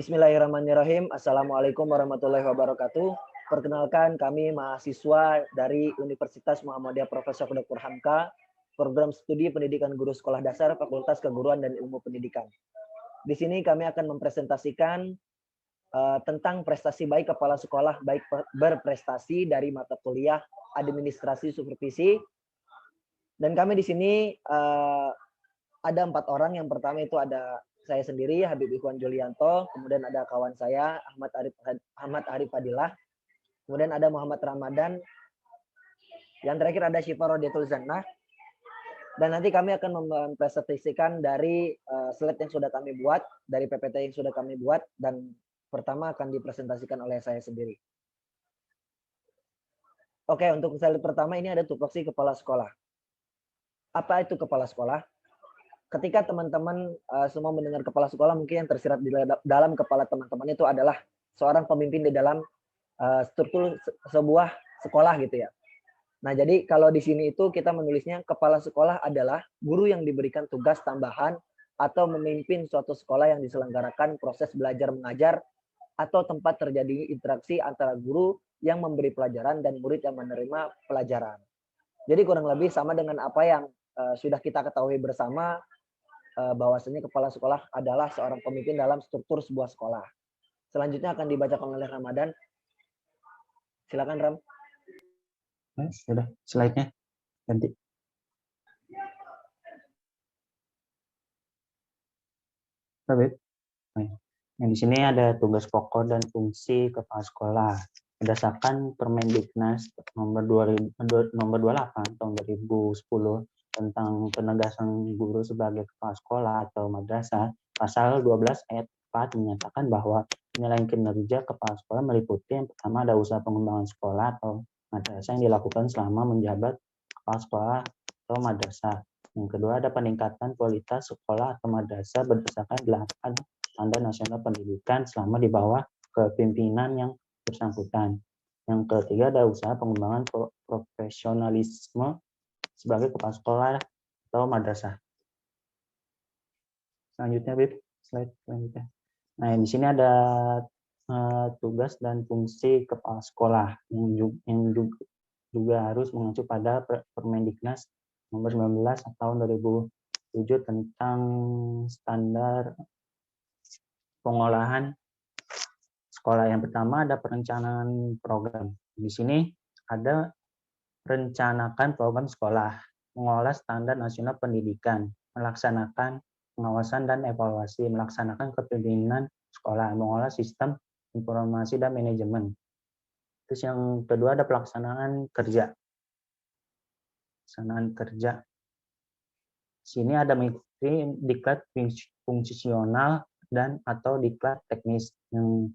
Bismillahirrahmanirrahim. Assalamualaikum warahmatullahi wabarakatuh. Perkenalkan, kami mahasiswa dari Universitas Muhammadiyah Profesor Dr. Hamka, Program Studi Pendidikan Guru Sekolah Dasar, Fakultas Keguruan dan Ilmu Pendidikan. Di sini kami akan mempresentasikan tentang prestasi baik kepala sekolah, baik berprestasi dari mata kuliah administrasi supervisi. Dan kami di sini ada 4 orang. Yang pertama itu ada saya sendiri, Habib Ikhwan Julianto, kemudian ada kawan saya Ahmad Arif Fadilah, kemudian ada Muhammad Ramadan, yang terakhir ada Syifa Rodiatul Zannah. Dan nanti kami akan mempresentasikan dari slide yang sudah kami buat, dari PPT yang sudah kami buat, dan pertama akan dipresentasikan oleh saya sendiri. Oke, untuk slide pertama ini ada tupoksi kepala sekolah. Apa itu kepala sekolah? Ketika teman-teman semua mendengar kepala sekolah, mungkin yang tersirat di dalam kepala teman-teman itu adalah seorang pemimpin di dalam struktur sebuah sekolah gitu ya. Nah, jadi kalau di sini itu kita menulisnya kepala sekolah adalah guru yang diberikan tugas tambahan atau memimpin suatu sekolah yang diselenggarakan proses belajar mengajar atau tempat terjadi interaksi antara guru yang memberi pelajaran dan murid yang menerima pelajaran. Jadi kurang lebih sama dengan apa yang sudah kita ketahui bersama, bahwasanya kepala sekolah adalah seorang pemimpin dalam struktur sebuah sekolah. Selanjutnya akan dibacakan oleh Ramadan. Silakan Ram. Sudah, slide-nya ganti. Habib. Yang di sini ada tugas pokok dan fungsi kepala sekolah. Berdasarkan Permendiknas nomor 28 tahun 2010 tentang penegasan guru sebagai kepala sekolah atau madrasah, pasal 12 ayat 4 menyatakan bahwa penilaian kinerja kepala sekolah meliputi yang pertama ada usaha pengembangan sekolah atau madrasah yang dilakukan selama menjabat kepala sekolah atau madrasah. Yang kedua ada peningkatan kualitas sekolah atau madrasah berdasarkan 8 standar nasional pendidikan selama di bawah kepemimpinan yang bersangkutan. Yang ketiga ada usaha pengembangan profesionalisme sebagai kepala sekolah atau madrasah. Selanjutnya, Bib, slide selanjutnya. Nah, di sini ada tugas dan fungsi kepala sekolah yang juga harus mengacu pada Permendiknas nomor 19 tahun 2007 tentang standar pengolahan sekolah. Yang pertama ada perencanaan program. Di sini ada rencanakan program sekolah, mengolah standar nasional pendidikan, melaksanakan pengawasan dan evaluasi, melaksanakan kepemimpinan sekolah, mengolah sistem informasi dan manajemen. Terus yang kedua ada pelaksanaan kerja. Pelaksanaan kerja. Sini ada mengikuti diklat fungsional dan atau diklat teknis. Yang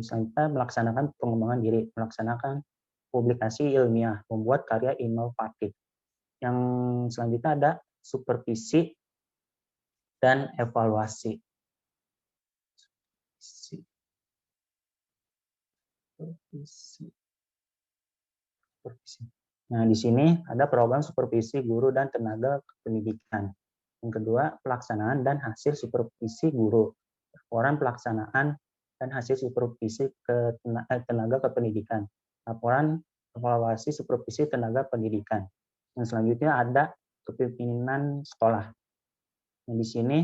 selanjutnya melaksanakan pengembangan diri, melaksanakan publikasi ilmiah, membuat karya inovatif. Yang selanjutnya ada supervisi dan evaluasi. Supervisi. Nah, di sini ada program supervisi guru dan tenaga pendidikan. Yang kedua, pelaksanaan dan hasil supervisi guru. Laporan pelaksanaan dan hasil supervisi tenaga kependidikan. Laporan evaluasi supervisi tenaga pendidikan. Yang selanjutnya ada kepemimpinan sekolah. Yang di sini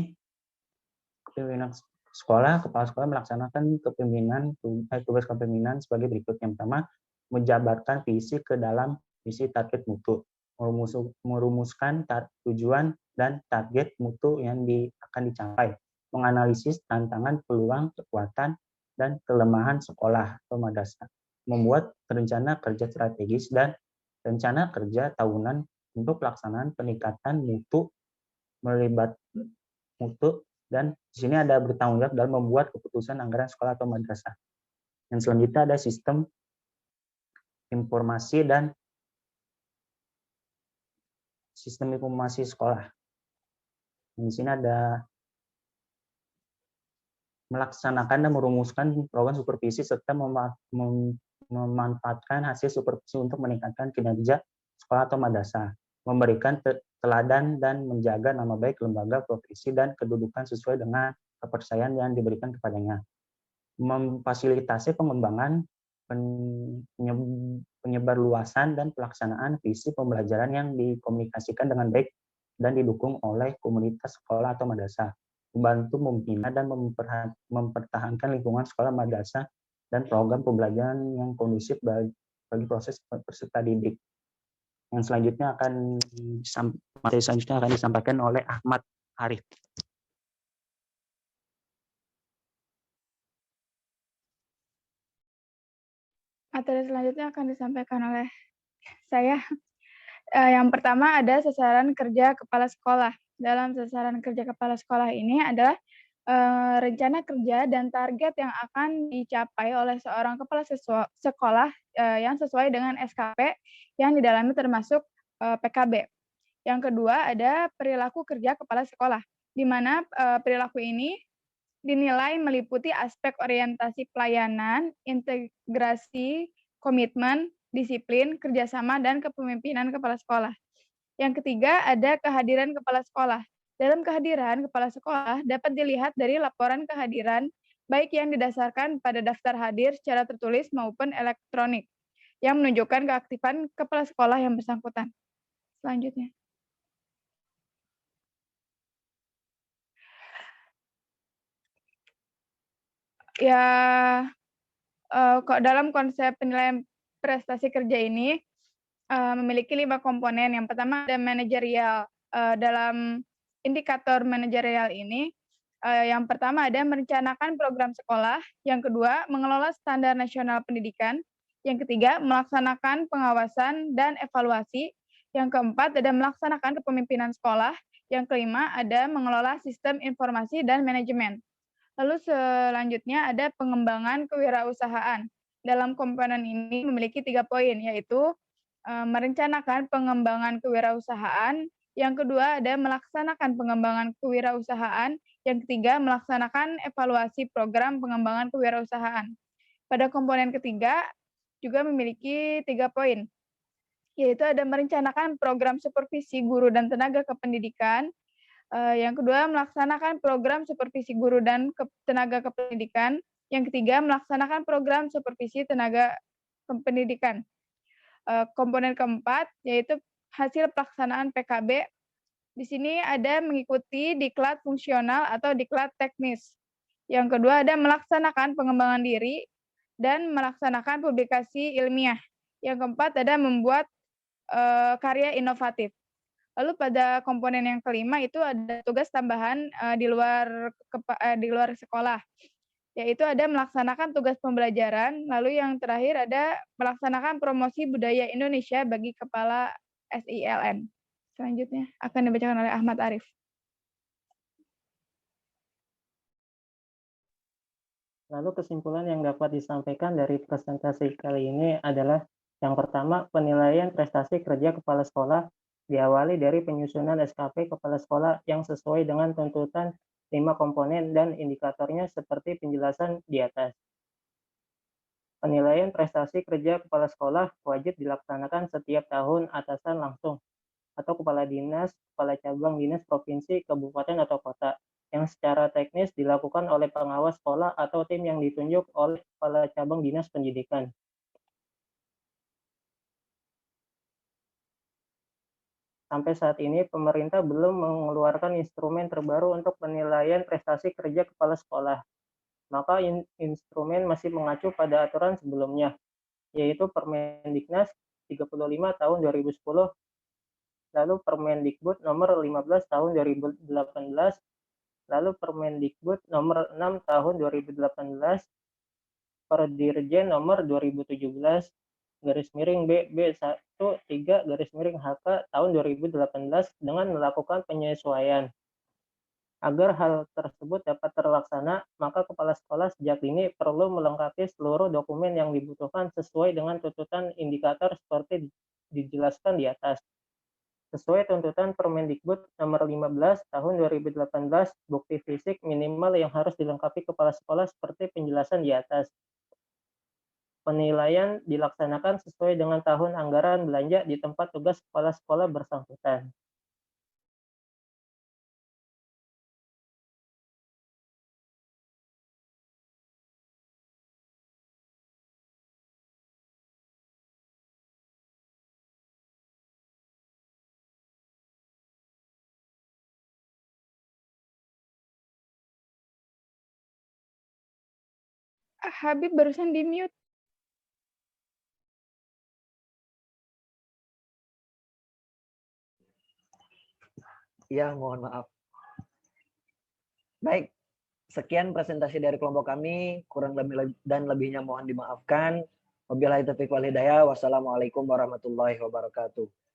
kepemimpinan sekolah, kepala sekolah melaksanakan tugas kepemimpinan sebagai berikut. Yang pertama, menjabarkan visi ke dalam visi target mutu, merumuskan tujuan dan target mutu yang akan dicapai, menganalisis tantangan, peluang, kekuatan, dan kelemahan sekolah atau madrasah, membuat rencana kerja strategis dan rencana kerja tahunan untuk pelaksanaan peningkatan mutu, melibatkan mutu, dan di sini ada bertanggung jawab dalam membuat keputusan anggaran sekolah atau madrasah. Yang selanjutnya ada sistem informasi dan sistem informasi sekolah. Di sini ada melaksanakan dan merumuskan program supervisi serta memanfaatkan hasil supervisi untuk meningkatkan kinerja sekolah atau madrasah, memberikan teladan dan menjaga nama baik lembaga profesi dan kedudukan sesuai dengan kepercayaan yang diberikan kepadanya. Memfasilitasi pengembangan, penyebarluasan, dan pelaksanaan visi pembelajaran yang dikomunikasikan dengan baik dan didukung oleh komunitas sekolah atau madrasah. Membantu membina dan mempertahankan lingkungan sekolah madrasah dan program pembelajaran yang kondusif bagi proses peserta didik. Yang selanjutnya akan disampaikan oleh Ahmad Arif. Materi selanjutnya akan disampaikan oleh saya. Yang pertama ada sasaran kerja kepala sekolah. Dalam sasaran kerja kepala sekolah ini adalah rencana kerja dan target yang akan dicapai oleh seorang kepala sekolah yang sesuai dengan SKP yang di dalamnya termasuk PKB. Yang kedua ada perilaku kerja kepala sekolah, di mana perilaku ini dinilai meliputi aspek orientasi pelayanan, integrasi, komitmen, disiplin, kerjasama, dan kepemimpinan kepala sekolah. Yang ketiga, ada kehadiran kepala sekolah. Dalam kehadiran kepala sekolah dapat dilihat dari laporan kehadiran, baik yang didasarkan pada daftar hadir secara tertulis maupun elektronik, yang menunjukkan keaktifan kepala sekolah yang bersangkutan. Selanjutnya. Ya, dalam konsep penilaian prestasi kerja ini memiliki 5 komponen. Yang pertama ada manajerial. Dalam indikator manajerial ini, yang pertama ada merencanakan program sekolah, yang kedua mengelola standar nasional pendidikan, yang ketiga melaksanakan pengawasan dan evaluasi, yang keempat ada melaksanakan kepemimpinan sekolah, yang kelima ada mengelola sistem informasi dan manajemen. Lalu selanjutnya ada pengembangan kewirausahaan. Dalam komponen ini memiliki 3 poin, yaitu merencanakan pengembangan kewirausahaan, yang kedua ada melaksanakan pengembangan kewirausahaan, yang ketiga melaksanakan evaluasi program pengembangan kewirausahaan. Pada komponen ketiga juga memiliki 3 poin, yaitu ada merencanakan program supervisi guru dan tenaga kependidikan, yang kedua, melaksanakan program supervisi guru dan tenaga kependidikan. Yang ketiga, melaksanakan program supervisi tenaga kependidikan. Komponen keempat, yaitu hasil pelaksanaan PKB. Di sini ada mengikuti diklat fungsional atau diklat teknis. Yang kedua, ada melaksanakan pengembangan diri dan melaksanakan publikasi ilmiah. Yang keempat, ada membuat karya inovatif. Lalu pada komponen yang kelima itu ada tugas tambahan di luar sekolah, yaitu ada melaksanakan tugas pembelajaran. Lalu yang terakhir ada melaksanakan promosi budaya Indonesia bagi kepala SILN. Selanjutnya akan dibacakan oleh Ahmad Arif. Lalu kesimpulan yang dapat disampaikan dari presentasi kali ini adalah yang pertama, penilaian prestasi kerja kepala sekolah diawali dari penyusunan SKP kepala sekolah yang sesuai dengan tuntutan 5 komponen dan indikatornya seperti penjelasan di atas. Penilaian prestasi kerja kepala sekolah wajib dilaksanakan setiap tahun atasan langsung atau kepala dinas, kepala cabang dinas provinsi, kabupaten atau kota yang secara teknis dilakukan oleh pengawas sekolah atau tim yang ditunjuk oleh kepala cabang dinas pendidikan. Sampai saat ini, pemerintah belum mengeluarkan instrumen terbaru untuk penilaian prestasi kerja kepala sekolah. Maka instrumen masih mengacu pada aturan sebelumnya, yaitu Permendiknas 35 tahun 2010, lalu Permendikbud nomor 15 tahun 2018, lalu Permendikbud nomor 6 tahun 2018, Perdirjen nomor 2017, /B13 HK tahun 2018 dengan melakukan penyesuaian. Agar hal tersebut dapat terlaksana, maka kepala sekolah sejak dini perlu melengkapi seluruh dokumen yang dibutuhkan sesuai dengan tuntutan indikator seperti dijelaskan di atas. Sesuai tuntutan Permendikbud nomor 15 tahun 2018, bukti fisik minimal yang harus dilengkapi kepala sekolah seperti penjelasan di atas. Penilaian dilaksanakan sesuai dengan tahun anggaran belanja di tempat tugas kepala sekolah bersangkutan. Habib barusan di mute. Ya, mohon maaf. Baik, sekian presentasi dari kelompok kami. Kurang lebih dan lebihnya mohon dimaafkan. Wabillahi taufiq wal hidayah. Wassalamualaikum warahmatullahi wabarakatuh.